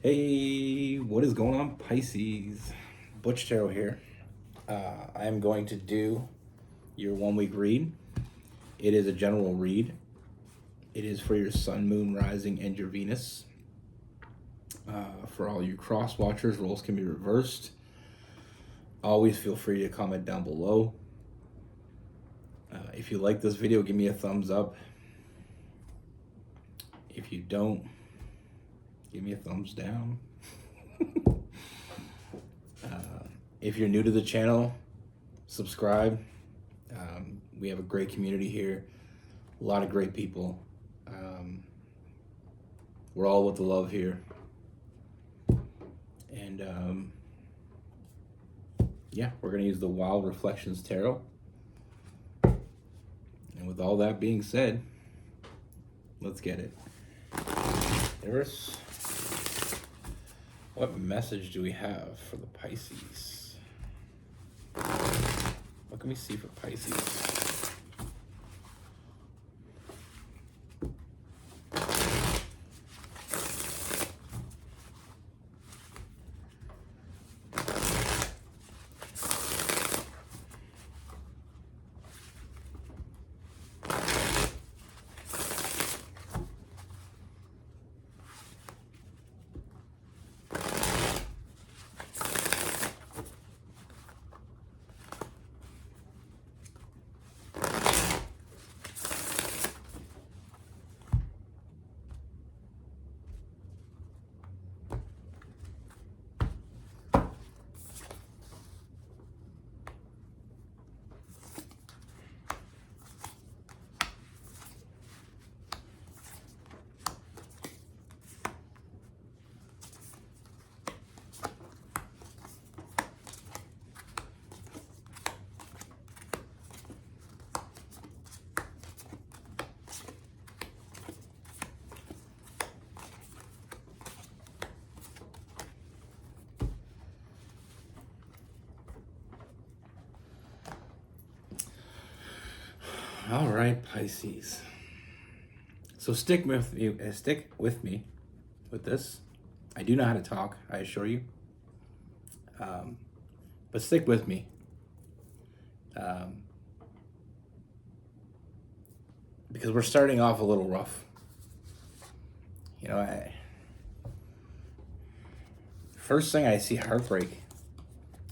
Hey, what is going on, Pisces? Butch here. I am going to do your 1 week read. It is a general read. It is for your sun, moon, rising, and your Venus. For all you cross watchers, roles can be reversed. Always feel free to comment down below. If you like this video, give me a thumbs up. If you don't, give me a thumbs down. If you're new to the channel, subscribe. We have a great community here, a lot of great people. We're all with the love here. And yeah, we're going to use the Wild Reflections Tarot. And with all that being said, let's get it. Eris, what message do we have for the Pisces? What can we see for Pisces? All right, Pisces. So stick with me with this. I do know how to talk, I assure you. But stick with me. Because we're starting off a little rough. You know, first thing I see heartbreak.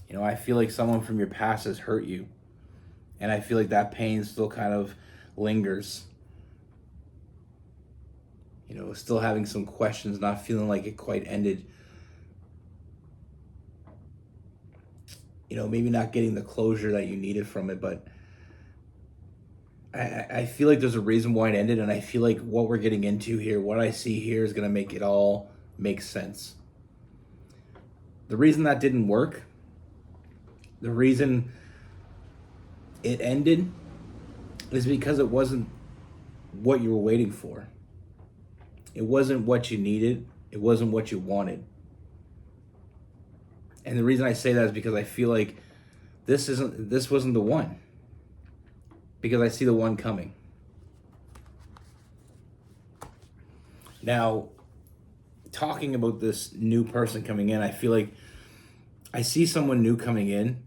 You know, I feel like someone from your past has hurt you. And I feel like that pain still kind of lingers. You know, still having some questions, not feeling like it quite ended. You know, maybe not getting the closure that you needed from it, but I feel like there's a reason why it ended, and I feel like what we're getting into here, what I see here is going to make it all make sense. The reason that didn't work, the reason it ended, is because it wasn't what you were waiting for. It wasn't what you needed. It wasn't what you wanted. And the reason I say that is because I feel like this wasn't the one. Because I see the one coming. Now, talking about this new person coming in, I feel like I see someone new coming in.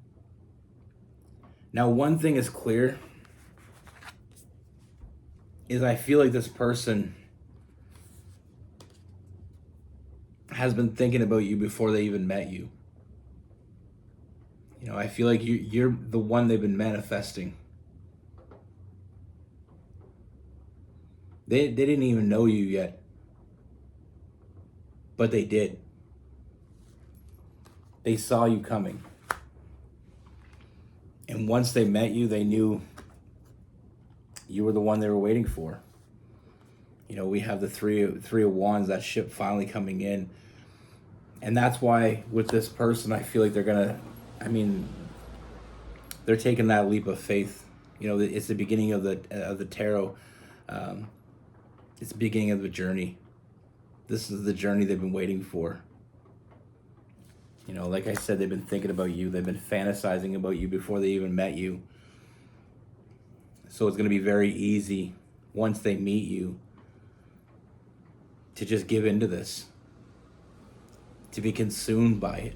Now, one thing is clear, is I feel like this person has been thinking about you before they even met you. You know, I feel like you're the one they've been manifesting. They didn't even know you yet, but they did. They saw you coming. And once they met you, they knew you were the one they were waiting for. You know, we have the three of wands, that ship finally coming in. And that's why with this person, I feel like they're taking that leap of faith. You know, it's the beginning of the tarot. It's the beginning of the journey. This is the journey they've been waiting for. You know, like I said, they've been thinking about you. They've been fantasizing about you before they even met you. So it's going to be very easy once they meet you to just give into this. to be consumed by it.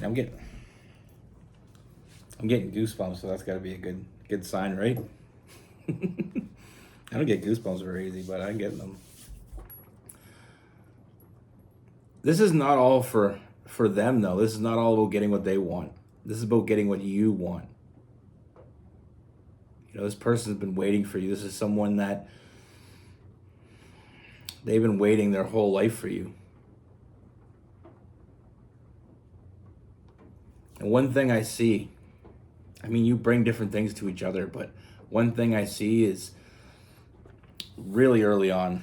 I'm getting goosebumps, so that's got to be a good sign, right? I don't get goosebumps very easy, but I'm getting them. This is not all for them, though. This is not all about getting what they want. This is about getting what you want. You know, this person's been waiting for you. This is someone that they've been waiting their whole life for you. And one thing I see, I mean, you bring different things to each other, but one thing I see is really early on,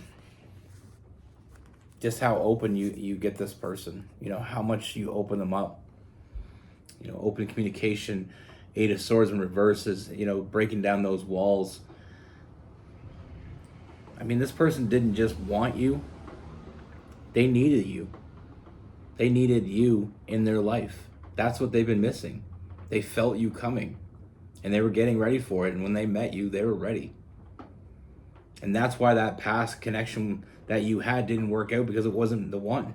just how open you get this person. You know, how much you open them up. You know, open communication, 8 of Swords in reverse is, you know, breaking down those walls. I mean, this person didn't just want you. They needed you. They needed you in their life. That's what they've been missing. They felt you coming and they were getting ready for it. And when they met you, they were ready. And that's why that past connection that you had didn't work out, because it wasn't the one.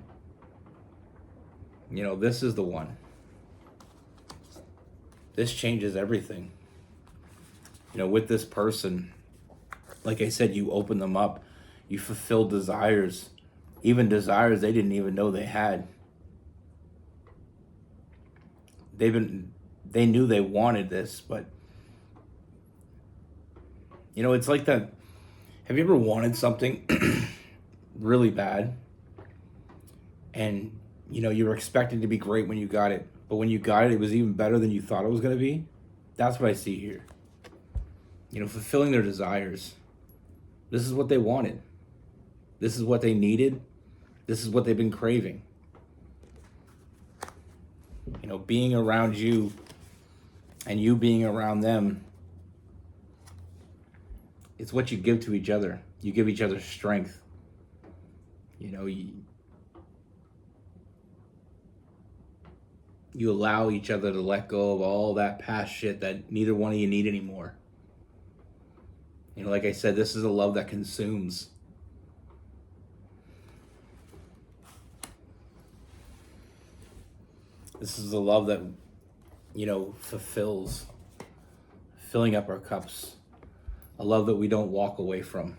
You know, this is the one. This changes everything. You know, with this person, like I said, you open them up. You fulfill desires, even desires they didn't even know they had. They knew they wanted this, but you know, it's like that. Have you ever wanted something really bad and you know, you were expecting to be great when you got it, but when you got it, it was even better than you thought it was going to be? That's what I see here. You know, fulfilling their desires. This is what they wanted. This is what they needed. This is what they've been craving. You know, being around you and you being around them, it's what you give to each other. You give each other strength. You know, you allow each other to let go of all that past shit that neither one of you need anymore. You know, like I said, this is a love that consumes. This is a love that, you know, fulfills, filling up our cups. A love that we don't walk away from.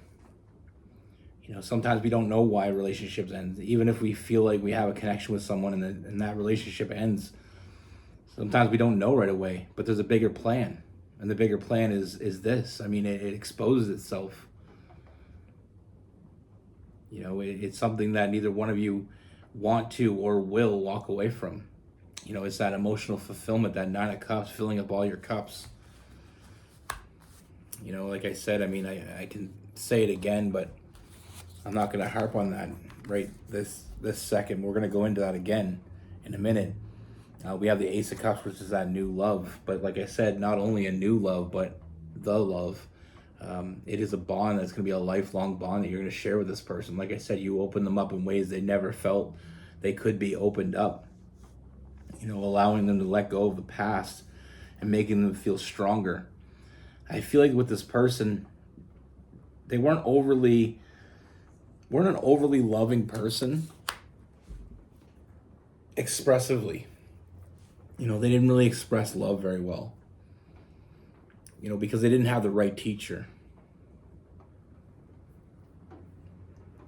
You know, sometimes we don't know why relationships end. Even if we feel like we have a connection with someone and that relationship ends, sometimes we don't know right away, but there's a bigger plan. And the bigger plan is this. I mean, it exposes itself. You know, it's something that neither one of you want to or will walk away from. You know, it's that emotional fulfillment, that 9 of Cups, filling up all your cups. You know, like I said, I mean, I can say it again, but I'm not going to harp on that right this second. We're going to go into that again in a minute. We have the Ace of Cups, which is that new love. But like I said, not only a new love, but the love. It is a bond that's going to be a lifelong bond that you're going to share with this person. Like I said, you open them up in ways they never felt they could be opened up. You know, allowing them to let go of the past and making them feel stronger. I feel like with this person, they weren't an overly loving person expressively. You know, they didn't really express love very well. You know, because they didn't have the right teacher.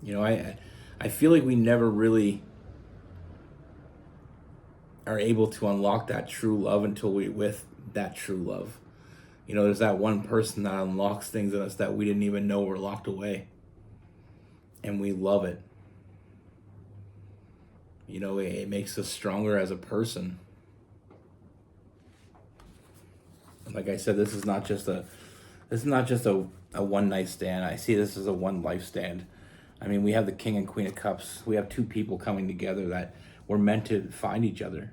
You know, I feel like we never really are able to unlock that true love until we're with that true love. You know, there's that one person that unlocks things in us that we didn't even know were locked away. And we love it. You know, it makes us stronger as a person. Like I said, this is not just a one night stand. I see this as a one life stand. I mean, we have the King and Queen of Cups. We have two people coming together that we're meant to find each other.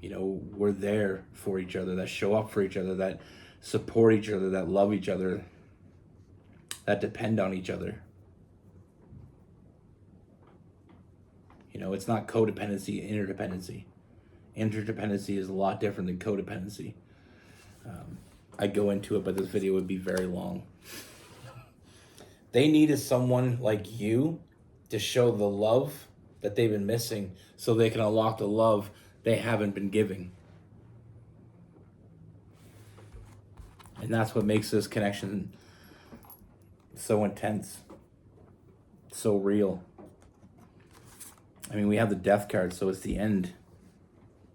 You know, we're there for each other, that show up for each other, that support each other, that love each other, that depend on each other. You know, it's not codependency, interdependency. Interdependency is a lot different than codependency. I'd go into it, but this video would be very long. They needed someone like you to show the love that they've been missing so they can unlock the love they haven't been giving. And that's what makes this connection so intense, so real. I mean, we have the death card, so it's the end,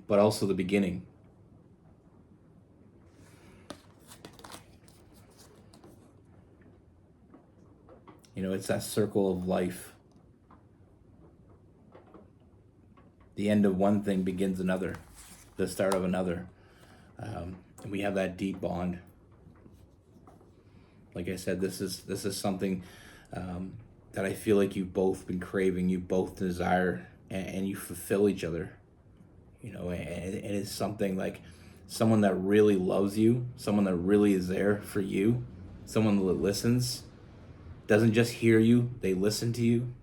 but also the beginning. You know, it's that circle of life. The end of one thing begins another, the start of another. And we have that deep bond. Like I said, this is something that I feel like you've both been craving, you both desire, and you fulfill each other. You know, and it is something like someone that really loves you, someone that really is there for you, someone that listens, doesn't just hear you, they listen to you.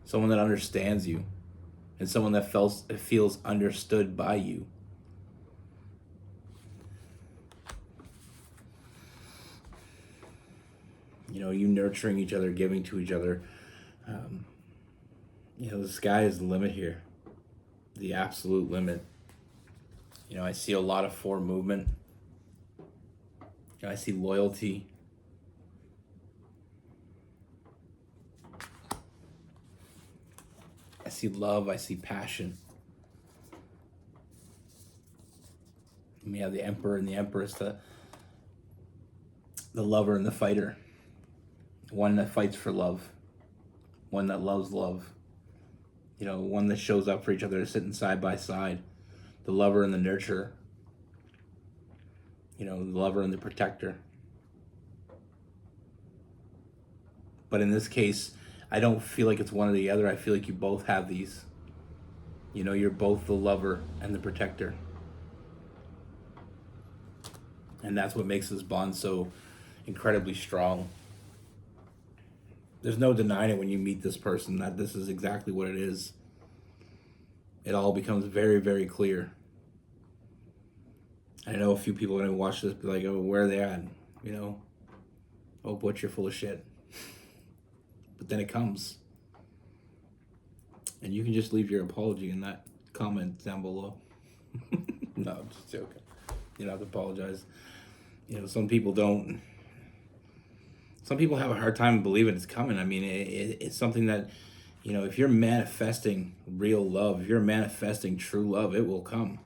Someone that understands you, and someone that feels understood by you. You know, you nurturing each other, giving to each other. You know, the sky is the limit here, the absolute limit. You know, I see a lot of forward movement. You know, I see loyalty. I see love, I see passion. And we have the Emperor and the Empress, the lover and the fighter. One that fights for love. One that loves love. You know, one that shows up for each other, sitting side by side. The lover and the nurturer. You know, the lover and the protector. But in this case, I don't feel like it's one or the other. I feel like you both have these. You know, you're both the lover and the protector. And that's what makes this bond so incredibly strong. There's no denying it when you meet this person that this is exactly what it is. It all becomes very, very clear. I know a few people are going to watch this be like, oh, where are they at? You know, oh, Butch, you're full of shit. But then it comes. And you can just leave your apology in that comment down below. No, I'm just joking. You don't have to apologize. You know, some people don't. Some people have a hard time believing it's coming. I mean, it's something that, you know, if you're manifesting real love, if you're manifesting true love, it will come.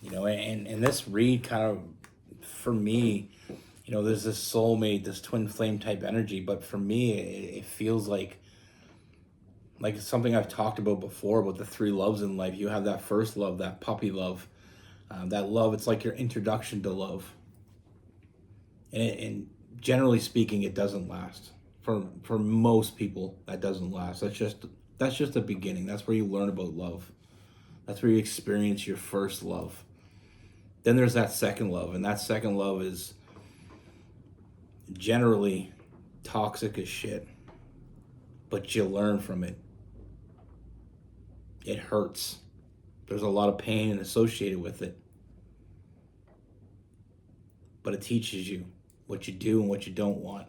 You know, and this read kind of, for me, you know, there's this soulmate, this twin flame type energy, but for me, it feels like something I've talked about before, about the three loves in life. You have that first love, that puppy love, that love. It's like your introduction to love. And generally speaking, it doesn't last. For most people, that doesn't last. That's just the beginning. That's where you learn about love. That's where you experience your first love. Then there's that second love, and that second love is generally toxic as shit. But you learn from it. It hurts. There's a lot of pain associated with it. But it teaches you what you do and what you don't want.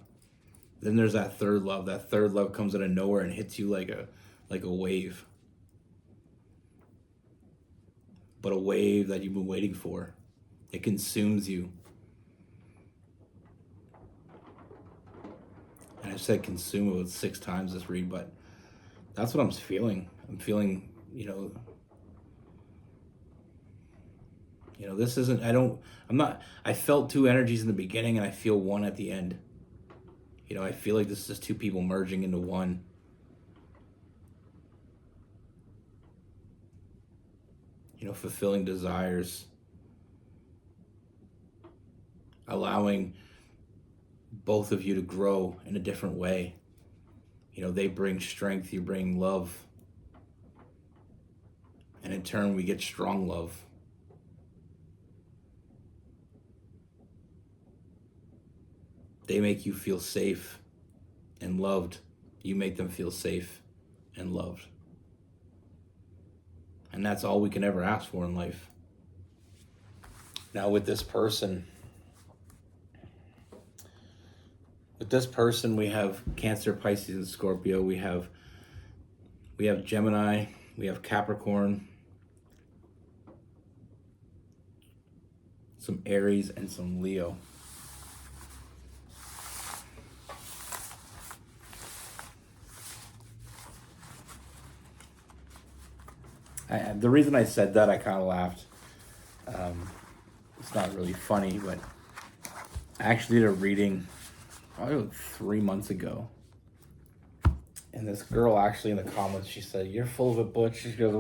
Then there's that third love. That third love comes out of nowhere and hits you like a wave. But a wave that you've been waiting for. It consumes you. And I've said consume about 6 times this read, but that's what I'm feeling. I'm feeling, this isn't, I felt 2 energies in the beginning and I feel 1 at the end. I feel like this is just 2 people merging into one. Fulfilling desires. Allowing both of you to grow in a different way. They bring strength, you bring love. And in turn, we get strong love. They make you feel safe and loved. You make them feel safe and loved. And that's all we can ever ask for in life. Now with this person, With this person, we have Cancer, Pisces, and Scorpio. We have Gemini, we have Capricorn, some Aries, and some Leo. The reason I said that, I kind of laughed. It's not really funny, but I actually did a reading probably like 3 months ago. And this girl actually in the comments, she said, "You're full of it, Butch." She goes,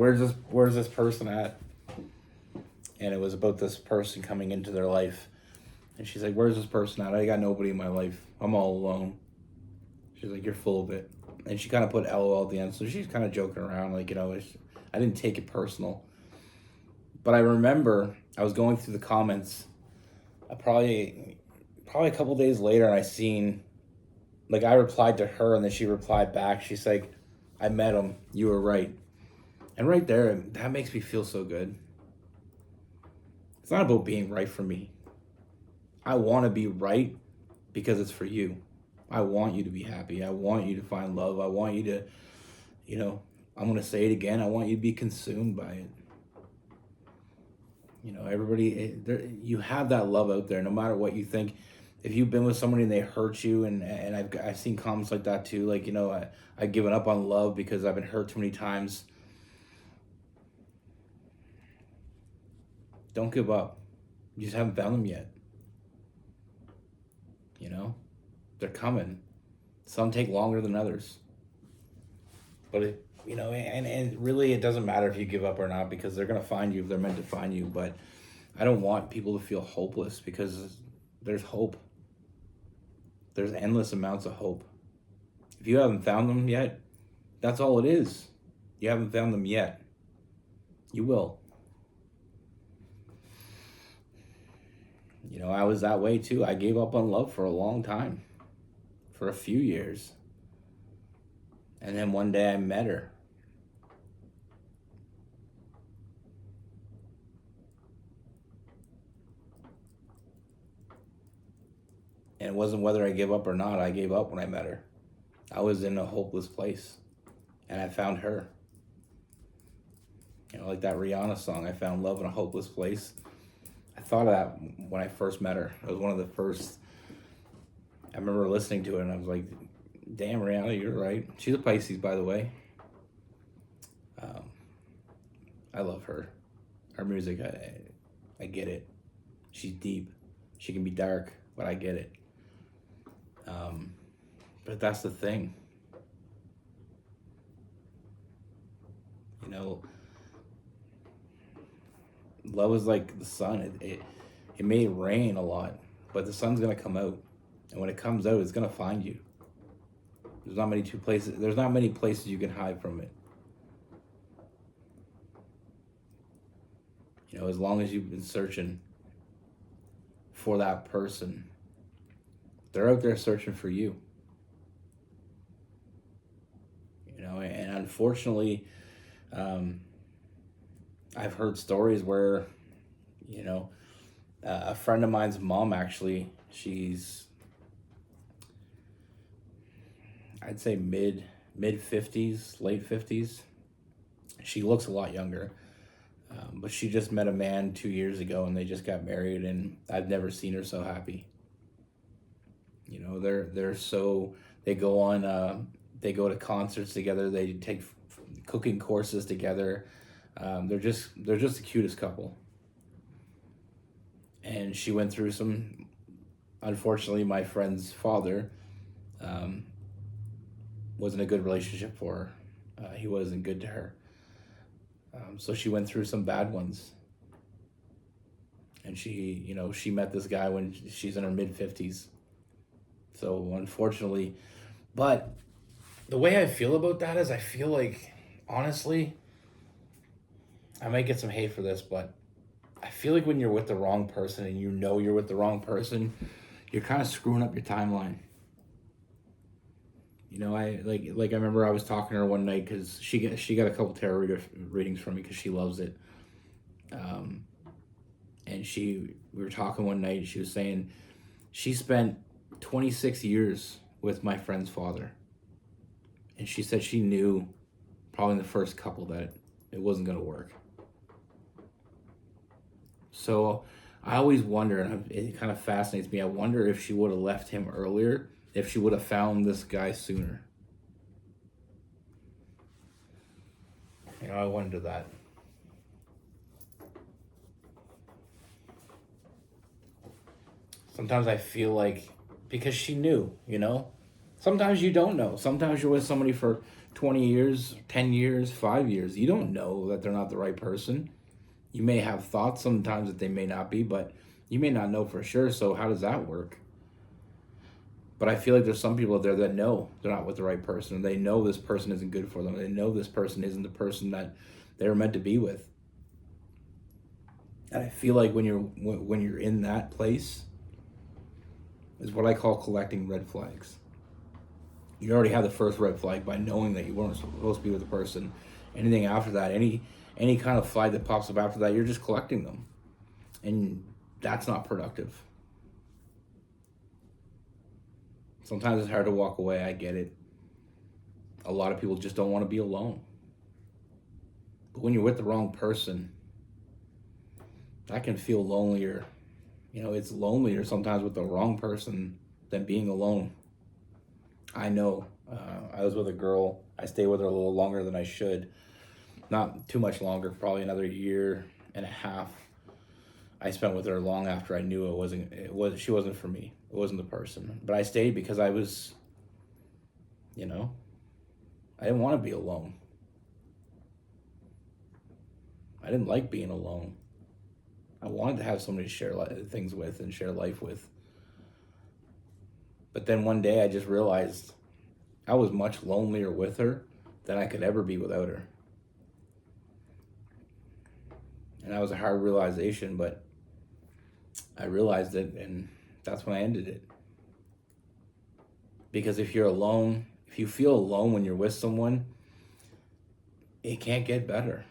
where's this person at? And it was about this person coming into their life. And she's like, "Where's this person at? I got nobody in my life. I'm all alone." She's like, "You're full of it." And she kind of put LOL at the end. So she's kind of joking around, like, I didn't take it personal. But I remember I was going through the comments probably a couple days later, and I seen, like, I replied to her, and then she replied back. She's like, "I met him. You were right." And right there, that makes me feel so good. It's not about being right for me. I want to be right because it's for you. I want you to be happy. I want you to find love. I want you to, I'm going to say it again. I want you to be consumed by it. Everybody, you have that love out there, no matter what you think. If you've been with somebody and they hurt you, and I've seen comments like that too, like, I've given up on love because I've been hurt too many times. Don't give up. You just haven't found them yet. They're coming. Some take longer than others. But and really, it doesn't matter if you give up or not, because they're gonna find you if they're meant to find you. But I don't want people to feel hopeless, because there's hope. There's endless amounts of hope. If you haven't found them yet, that's all it is. You haven't found them yet. You will. I was that way too. I gave up on love for a long time, for a few years. And then one day I met her. And it wasn't whether I gave up or not. I gave up when I met her. I was in a hopeless place, and I found her. Like that Rihanna song, I found love in a hopeless place. I thought of that when I first met her. It was one of the first. I remember listening to it, and I was like, "Damn, Rihanna, you're right." She's a Pisces, by the way. I love her. Her music, I get it. She's deep. She can be dark, but I get it. But that's the thing. Love is like the sun. It may rain a lot, but the sun's gonna come out, and when it comes out, it's gonna find you. There's not many places you can hide from it. As long as you've been searching for that person, they're out there searching for you. And unfortunately, I've heard stories where, a friend of mine's mom, actually, she's, I'd say mid 50s, late 50s. She looks a lot younger, but she just met a man 2 years ago, and they just got married, and I've never seen her so happy. They go to concerts together. They take cooking courses together. They're just the cutest couple. And she went through some. Unfortunately, my friend's father wasn't a good relationship for her. He wasn't good to her. So she went through some bad ones. And she met this guy when she's in her mid-50s. So unfortunately, but the way I feel about that is, I feel like, honestly, I might get some hate for this, but I feel like when you're with the wrong person, and you're with the wrong person, you're kind of screwing up your timeline. I remember I was talking to her one night, because she got a couple tarot readings from me, because she loves it. And we were talking one night, and she was saying she spent 26 years with my friend's father. And she said she knew probably in the first couple that it wasn't going to work. So I always wonder, and it kind of fascinates me, I wonder if she would have left him earlier, if she would have found this guy sooner. You know, I wonder that. Sometimes I feel like, because she knew, you know? Sometimes you don't know. Sometimes you're with somebody for 20 years, 10 years, 5 years. You don't know that they're not the right person. You may have thoughts sometimes that they may not be, but you may not know for sure. So how does that work? But I feel like there's some people out there that know they're not with the right person. They know this person isn't good for them. They know this person isn't the person that they were meant to be with. And I feel like when you're in that place is what I call collecting red flags. You already have the first red flag by knowing that you weren't supposed to be with the person. Anything after that, any kind of flag that pops up after that, you're just collecting them. And that's not productive. Sometimes it's hard to walk away, I get it. A lot of people just don't want to be alone. But when you're with the wrong person, that can feel lonelier. You know, it's lonelier sometimes with the wrong person than being alone. I know. I was with a girl. I stayed with her a little longer than I should. Not too much longer, probably another year and a half. I spent with her long after I knew she wasn't for me. It wasn't the person. But I stayed because I was, you know, I didn't want to be alone. I didn't like being alone. I wanted to have somebody to share things with and share life with. But then one day I just realized I was much lonelier with her than I could ever be without her. And that was a hard realization, but I realized it, and that's when I ended it. Because if you're alone, if you feel alone when you're with someone, it can't get better.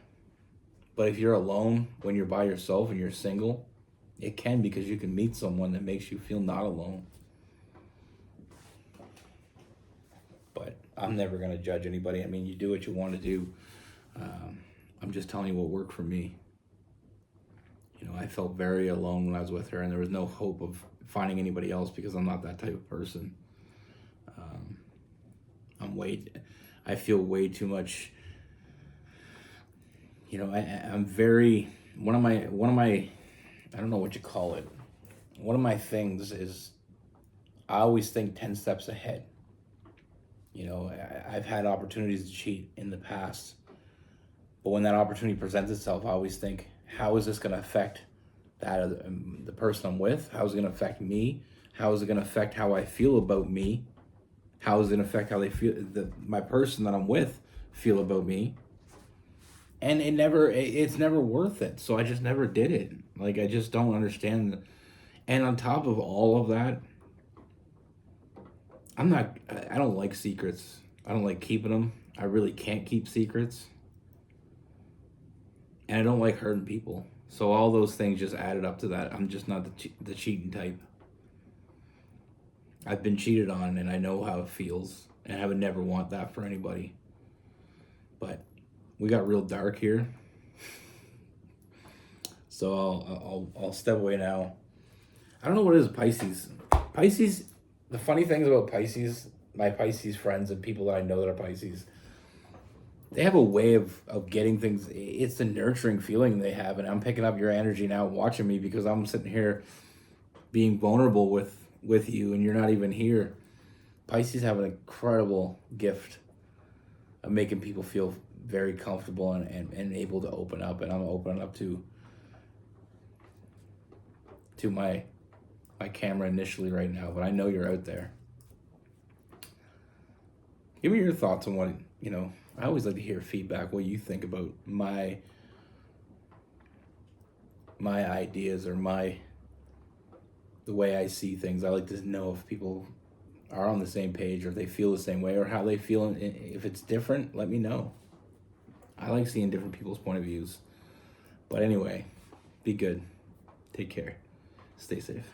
But if you're alone when you're by yourself and you're single, it can, because you can meet someone that makes you feel not alone. But I'm never going to judge anybody. I mean, you do what you want to do. I'm just telling you what worked for me. You know, I felt very alone when I was with her, and there was no hope of finding anybody else because I'm not that type of person. I feel way too much. You know, I'm very, one of my, I don't know what you call it. One of my things is I always think 10 steps ahead. You know, I've had opportunities to cheat in the past, but when that opportunity presents itself, I always think, how is this going to affect the person I'm with? How is it going to affect me? How is it going to affect how I feel about me? How is it going to affect how they feel, my person that I'm with feel about me? And it's never worth it. So I just never did it. Like, I just don't understand. And on top of all of that, I don't like secrets. I don't like keeping them. I really can't keep secrets. And I don't like hurting people. So all those things just added up to that. I'm just not the cheating type. I've been cheated on, and I know how it feels. And I would never want that for anybody. But we got real dark here. So I'll step away now. I don't know what it is with Pisces. Pisces, the funny things about Pisces, my Pisces friends and people that I know that are Pisces, they have a way of getting things. It's the nurturing feeling they have, and I'm picking up your energy now watching me because I'm sitting here being vulnerable with you, and you're not even here. Pisces have an incredible gift of making people feel very comfortable and able to open up, and I'm opening up to my camera initially right now, but I know you're out there. Give me your thoughts on what, you know, I always like to hear feedback, what you think about my ideas or the way I see things. I like to know if people are on the same page or if they feel the same way or how they feel. And if it's different, let me know. I like seeing different people's point of views. But anyway, be good. Take care. Stay safe.